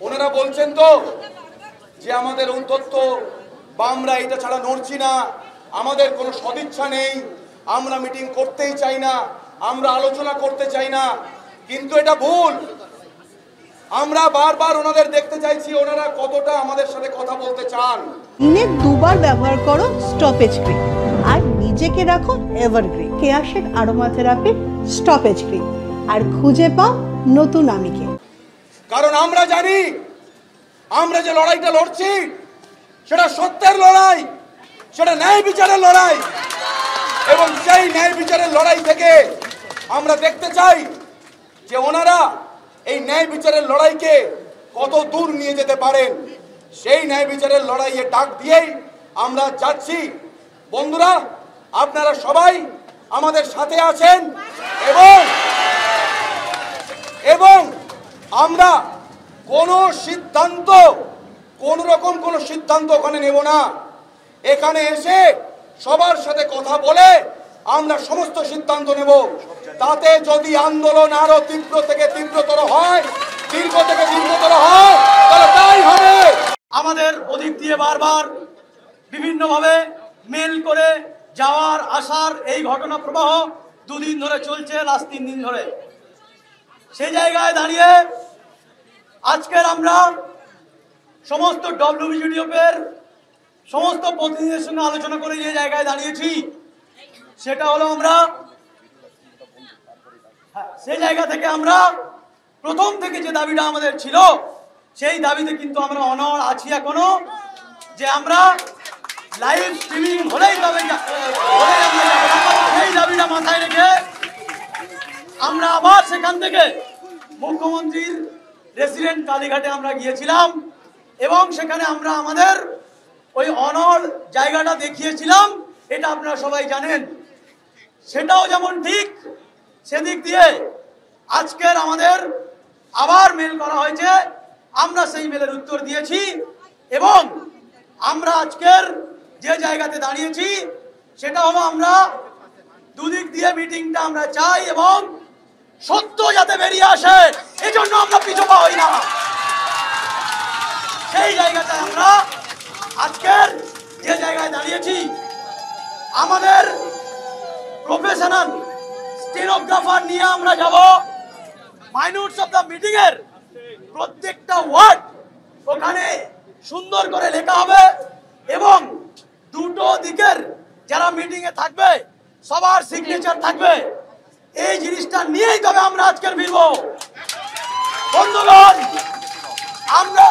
ওনারা বলছেন তো যে আমাদের অন্তত আমরা এটা ছাড়া নড়ছি না, আমাদের কোনো সদিচ্ছা নেই, আমরা মিটিং করতেই চাই না, আমরা আলোচনা করতে চাই না। কিন্তু এটা ভুল। আমরা বারবার ওনাদের দেখতে চাইছি ওনারা কতটা আমাদের সাথে কথা বলতে চান। দিনে দুবার ব্যবহার করো স্টপেজ ক্রিম আর নিজেকে রাখো evergreen. কেয়াশেক aroma therapy stoppage cream আর খুঁজে পাও নতুন আমিকে। কারণ আমরা জানি আমরা যে লড়াইটা লড়ছি সেটা সত্যের লড়াই, সেটা ন্যায় বিচারের লড়াই, এবং সেই ন্যায় বিচারের লড়াই থেকে আমরা দেখতে চাই যে ওনারা এই ন্যায় বিচারের লড়াইকে কত দূর নিয়ে যেতে পারেন। সেই ন্যায় বিচারের লড়াইয়ে ডাক দিয়েই আমরা যাচ্ছি। বন্ধুরা, আপনারা সবাই আমাদের সাথে আছেন এবং আমরা কোনো সিদ্ধান্ত, কোন রকম কোনো সিদ্ধান্ত ওখানে নেব না। এখানে এসে সবার সাথে কথা বলে আমরা সমস্ত সিদ্ধান্ত নেব। তাতে যদি আন্দোলন আরো তীব্র থেকে তীব্রতর হয়, দীর্ঘ থেকে দীর্ঘতর হয়, তাহলে তাই হবে। আমাদের ওদিক দিয়ে বারবার বিভিন্নভাবে মেল করে যাওয়ার আসার এই ঘটনা প্রবাহ দুদিন ধরে চলছে, লাস্ট 3 দিন ধরে। সেই জায়গায় দাঁড়িয়ে আজকের আমরা সমস্ত ডব্লিউবিজিডিএফের সমস্ত প্রতিনিধিদের সঙ্গে আলোচনা করে যে জায়গায় দাঁড়িয়েছি সেটা হলো আমরা সেই জায়গা থেকে আমরা প্রথম থেকে যে দাবিটা আমাদের ছিল সেই দাবিতে কিন্তু আমরা অনড় আছি এখনো, যে আমরা লাইভ স্ট্রিমিং হলেই তবে সেই দাবিটা মাথায় রেখে আমরা আবার সেখান থেকে মুখ্যমন্ত্রীর রেসিডেন্ট কালীঘাটে আমরা গিয়েছিলাম এবং সেখানে আমরা আমাদের ওই অনড় জায়গাটা দেখিয়েছিলাম। এটা আপনারা সবাই জানেন। সেটাও যেমন ঠিক, সেদিক দিয়ে আজকের আমাদের আবার মেল করা হয়েছে, আমরা সেই মেলের উত্তর দিয়েছি এবং আমরা আজকের যে জায়গাতে দাঁড়িয়েছি সেটা হলো আমরা দুদিক দিয়ে মিটিংটা আমরা চাই এবং সত্য যাতে বেরিয়ে আসে এজন্য আমরা পিছু পা হই না। সেই জায়গাতে আমরা আজকের যে জায়গায় দাঁড়িয়েছি আমাদের প্রফেশনাল স্টেনোগ্রাফার নিয়ে আমরা যাব, মাইনুটস অফ দ্য মিটিং এর প্রত্যেকটা ওয়ার্ড ওখানে সুন্দর করে লেখা হবে এবং দুটো দিকের যারা মিটিং এ থাকবে সবার সিগনেচার থাকবে। এই জিনিসটা নিয়েই তবে আমরা আজকের ফিরব। বন্ধুগণ, আমরা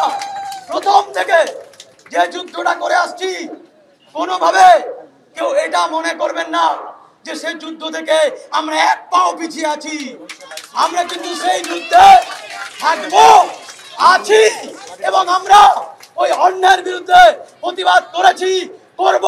প্রথম থেকে যে যুদ্ধটা করে আসছি কোনোভাবে কেউ এটা মনে করবেন না যে সেই যুদ্ধ থেকে আমরা এক পাও পিছিয়ে আছি। আমরা কিন্তু সেই যুদ্ধে থাকবো, আছি এবং আমরা ওই অন্যায়ের বিরুদ্ধে প্রতিবাদ করেছি, করব।